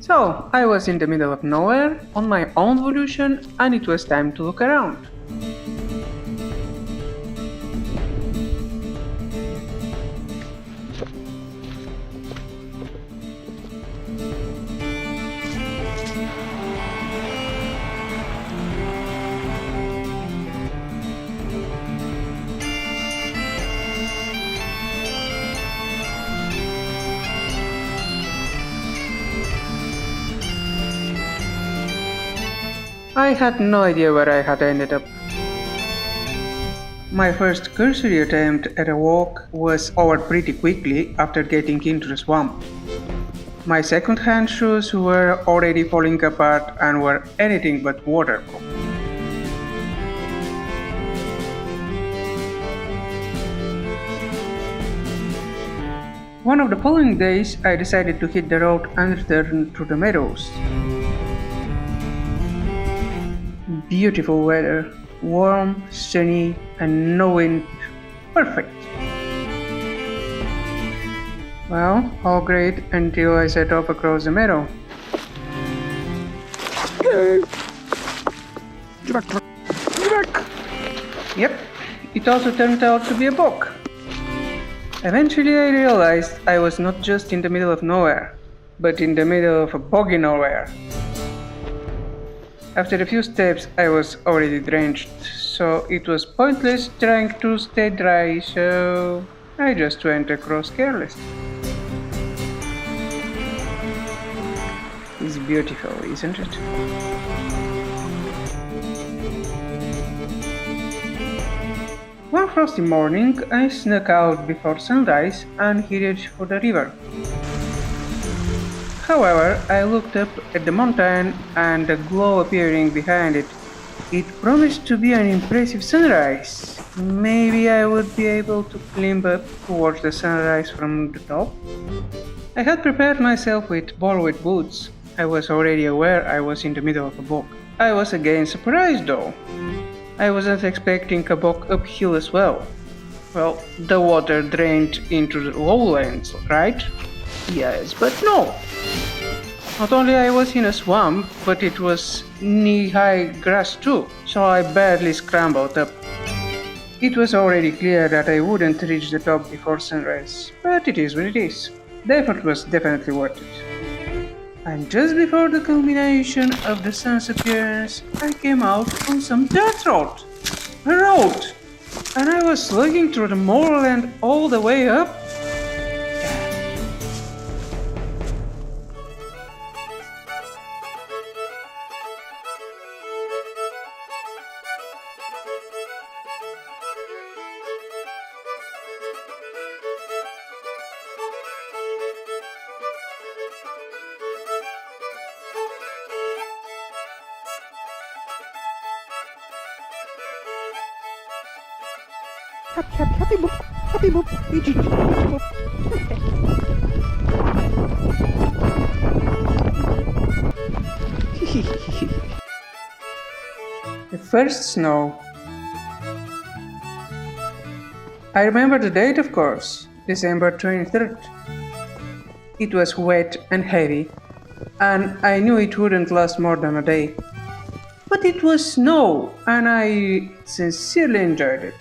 So, I was in the middle of nowhere, on my own volition, and it was time to look around. I had no idea where I had ended up. My first cursory attempt at a walk was over pretty quickly after getting into the swamp. My second-hand shoes were already falling apart and were anything but waterproof. One of the following days, I decided to hit the road and return to the meadows. Beautiful weather, warm, sunny, and no wind. Perfect. Well, all great until I set off across the meadow. Yep, it also turned out to be a bog. Eventually I realized I was not just in the middle of nowhere, but in the middle of a boggy nowhere. After a few steps I was already drenched, so it was pointless trying to stay dry, so I just went across carelessly. It's beautiful, isn't it? One frosty morning, I snuck out before sunrise and headed for the river. However, I looked up at the mountain and the glow appearing behind it. It promised to be an impressive sunrise. Maybe I would be able to climb up towards the sunrise from the top. I had prepared myself with borrowed boots. I was already aware I was in the middle of a bog. I was again surprised though. I wasn't expecting a bog uphill as well. Well, the water drained into the lowlands, right? Yes, but no. Not only I was in a swamp, but it was knee-high grass too, so I barely scrambled up. It was already clear that I wouldn't reach the top before sunrise, but it is what it is. The effort was definitely worth it. And just before the culmination of the sun's appearance, I came out on some dirt road. A road! And I was slugging through the moorland all the way up. Happy boop, happy boop, boop. The first snow. I remember the date, of course, December 23rd. It was wet and heavy, and I knew it wouldn't last more than a day. But it was snow, and I sincerely enjoyed it.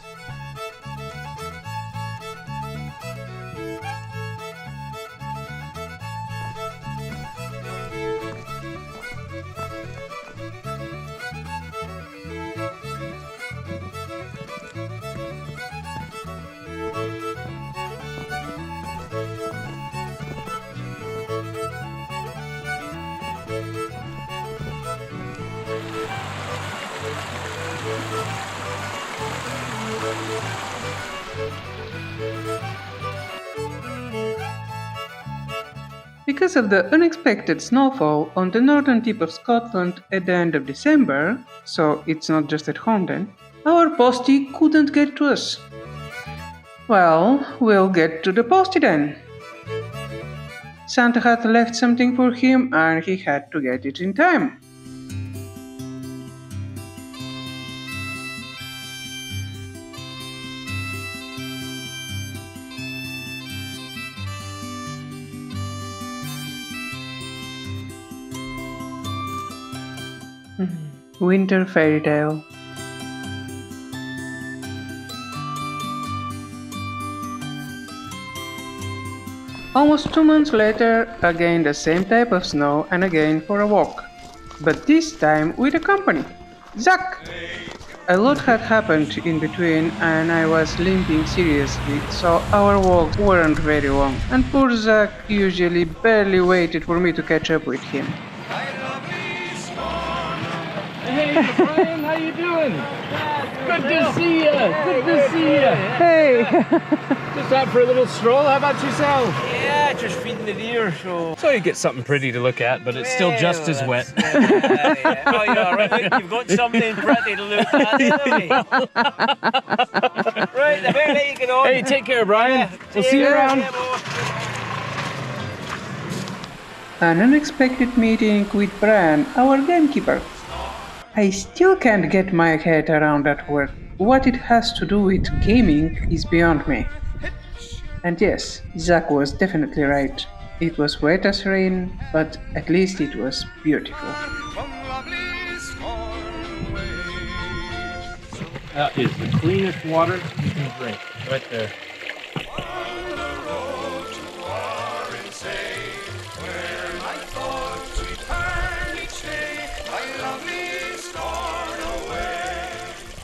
Because of the unexpected snowfall on the northern tip of Scotland at the end of December, so it's not just at home then, our postie couldn't get to us. Well, we'll get to the postie then. Santa had left something for him and he had to get it in time. Winter fairy tale. Almost 2 months later, again the same type of snow and again for a walk. But this time with a company. Zach! A lot had happened in between and I was limping seriously, so our walks weren't very long, and poor Zach usually barely waited for me to catch up with him. Hey, Brian, how you doing? Good to see you. Good to see you. Hey! Just out for a little stroll. How about yourself? Yeah, just feeding the deer, so... So you get something pretty to look at, but it's still just as wet. Yeah. Oh, yeah, right. Look, you've got something pretty to look at, haven't you? Right, I better let you get on. Hey, take care, Brian. Yeah, We'll see you take care. around. Yeah, boy. An unexpected meeting with Brian, our gamekeeper. I still can't get my head around that word. What it has to do with gaming is beyond me. And yes, Zach was definitely right. It was wet as rain, but at least it was beautiful. That is the cleanest water you can drink, right there.